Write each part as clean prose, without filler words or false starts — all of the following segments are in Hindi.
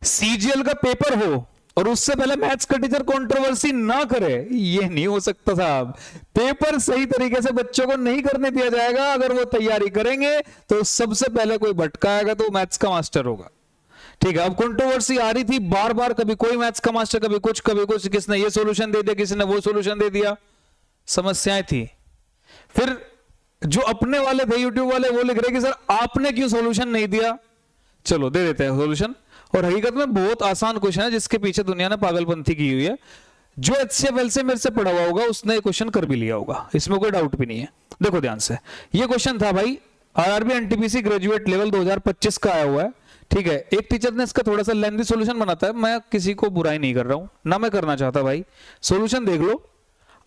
सीजीएल का पेपर हो और उससे पहले मैथ्स का टीचर कंट्रोवर्सी ना करे, ये नहीं हो सकता साहब। पेपर सही तरीके से बच्चों को नहीं करने दिया जाएगा। अगर वो तैयारी करेंगे तो सबसे पहले कोई भटकाएगा तो मैथ्स का मास्टर होगा। ठीक है, अब कंट्रोवर्सी आ रही थी बार बार, कभी कोई मैथ्स का मास्टर, कभी कुछ कभी कुछ, किसने ये सॉल्यूशन दे दिया, किसी ने वो सॉल्यूशन दे दिया, समस्याएं थी। फिर जो अपने वाले थे यूट्यूब वाले वो लिख रहे कि सर आपने क्यों सॉल्यूशन नहीं दिया, चलो दे देते हैं सॉल्यूशन। और हकीकत में बहुत आसान क्वेश्चन है जिसके पीछे दुनिया ने पागलपंथी की हुई है। जो HCFL से मेरे से पढ़ा हुआ होगा उसने क्वेश्चन कर भी लिया होगा, इसमें कोई डाउट भी नहीं है। देखो ध्यान से, ये क्वेश्चन था भाई RRB NTPC ग्रेजुएट लेवल 2025 का आया हुआ है। ठीक है, एक टीचर ने इसका थोड़ा सा लेंथी सॉल्यूशन बनाता है, मैं किसी को बुराई नहीं कर रहा हूं, ना मैं करना चाहता भाई। सॉल्यूशन देख लो,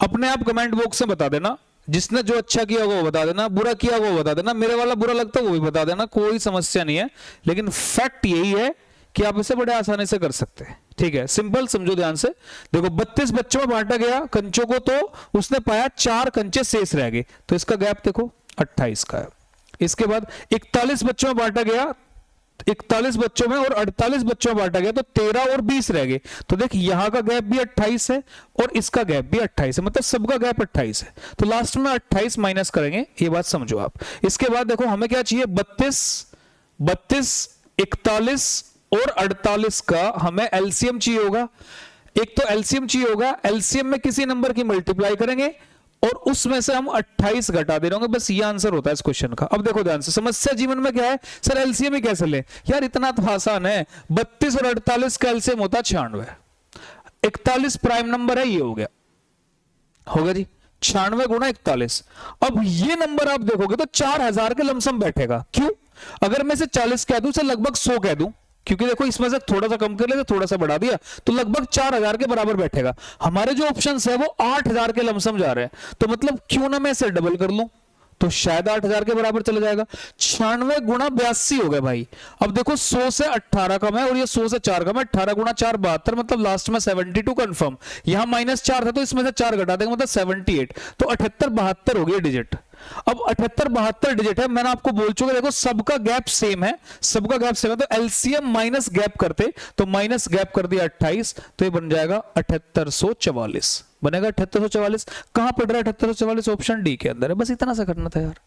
अपने आप कमेंट बॉक्स में बता देना, जिसने जो अच्छा किया वो बता देना, बुरा किया वो बता देना, मेरे वाला बुरा लगता है वो भी बता देना, कोई समस्या नहीं है। लेकिन फैक्ट यही है कि आप इसे बड़े आसानी से कर सकते हैं। ठीक है, सिंपल समझो ध्यान से। देखो 32 बच्चों में बांटा गया कंचों को, तो उसने पाया 4 कंचे शेष रह गए, तो इसका गैप देखो 28 का है। इसके बाद 41 बच्चों में बांटा गया, 41 बच्चों में और 48 बच्चों में बांटा गया, तो 13 और 20 रह गए। तो देख यहां का गैप भी 28 है और इसका गैप भी 28 है, मतलब सबका गैप 28 है। तो लास्ट में 28 माइनस करेंगे, ये बात समझो आप। इसके बाद देखो हमें क्या चाहिए, 32, 41 और 48 का हमें एलसीएम चाहिए होगा। एक तो एलसीएम चाहिए होगा, एलसीएम में किसी नंबर की मल्टीप्लाई करेंगे और उसमें से हम 28 घटा दे रहे होंगे, बस ये आंसर होता है इस क्वेश्चन का। अब देखो ध्यान से, समस्या जीवन में क्या है, सर एलसीएम ही कैसे ले, यार इतना तो आसान है। 32 और 48 का एलसीएम होता है 96, 41 प्राइम नंबर है, ये हो गया, होगा जी 96 गुणा 41। अब ये नंबर आप देखोगे तो 4000 के लमसम बैठेगा। क्यों? अगर मैं इसे 40 कह दूं, इसे लगभग 100 कह दूं, क्योंकि देखो इसमें से थोड़ा सा कम कर ले, थोड़ा सा बढ़ा दिया, तो लगभग 4000 के बराबर बैठेगा। हमारे जो ऑप्शंस है वो 8000 के लमसम जा रहे हैं, तो मतलब क्यों ना मैं इसे डबल कर लूं, तो शायद 8000 के बराबर चला जाएगा। 96 गुणा 82 हो गया भाई। अब देखो 100 से 18 कम है और ये 100 से 4 कम है, 18 गुणा 4 72, मतलब लास्ट में 72 कंफर्म। यहां -4 था तो इसमें से 4 घटा देंगे, मतलब 78, तो 78 72 हो गया डिजिट। अब 78 72 डिजिट है, मैंने आपको बोल चुका, देखो सबका गैप सेम है, सबका गैप सेम है, तो एलसीएम माइनस गैप करते, तो माइनस गैप कर दिया 28, तो ये बन जाएगा 7844, बनेगा 7844। कहां पड़ रहा है 7844? ऑप्शन डी के अंदर है। बस इतना सा करना था यार,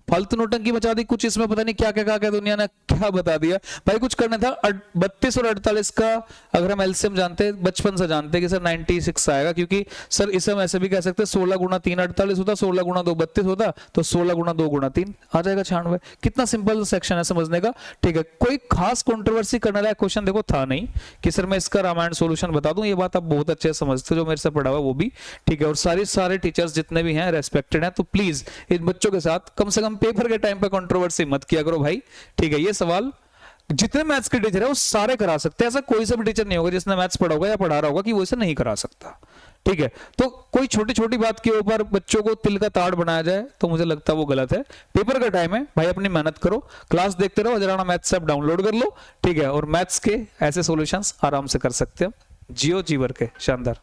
फालतू नोटंकी बचा दी कुछ, इसमें पता नहीं क्या क्या क्या दुनिया ने क्या बता दिया भाई। कुछ करना था 32 और 48 का, अगर हम एलसीएम जानते, बचपन से जानते कि सर 96 आएगा, क्योंकि सर इसे हम ऐसे भी कह सकते हैं 16 गुणा 3 48 होता, 16 गुणा 2 32 होता, तो 16 गुणा 2 गुणा 3 आ जाएगा 96। कितना सिंपल सेक्शन है समझने का। ठीक है, कोई खास कंट्रोवर्सी करने लायक क्वेश्चन देखो था नहीं कि सर मैं इसका रामायण सोल्यूशन बता दूं, ये बात आप बहुत अच्छे समझते हो जो मेरे से पढ़ा हुआ वो भी। ठीक है, और सारे टीचर्स जितने भी हैं रेस्पेक्टेड हैं, तो प्लीज इन बच्चों के साथ कम से कम पेपर के टाइम पे कंट्रोवर्सी मत किया करो भाई। ठीक है, ये सवाल जितने मैथ्स के टीचर है वो सारे करा सकते हैं, ऐसा कोई सा भी टीचर नहीं होगा जिसने मैथ्स पढ़ा होगा या पढ़ा रहा होगा कि वो इसे नहीं करा सकता। ठीक है, तो कोई छोटी छोटी बात के ऊपर बच्चों को तिल का ताड़ बनाया जाए तो मुझे लगता है वो गलत है। पेपर का टाइम है भाई, अपनी मेहनत करो, क्लास देखते रहो, अजराना मैथ्स ऐप डाउनलोड कर लो। ठीक है, और मैथ्स के ऐसे सॉल्यूशंस आराम से कर सकते हैं। जियो जीवर के शानदार।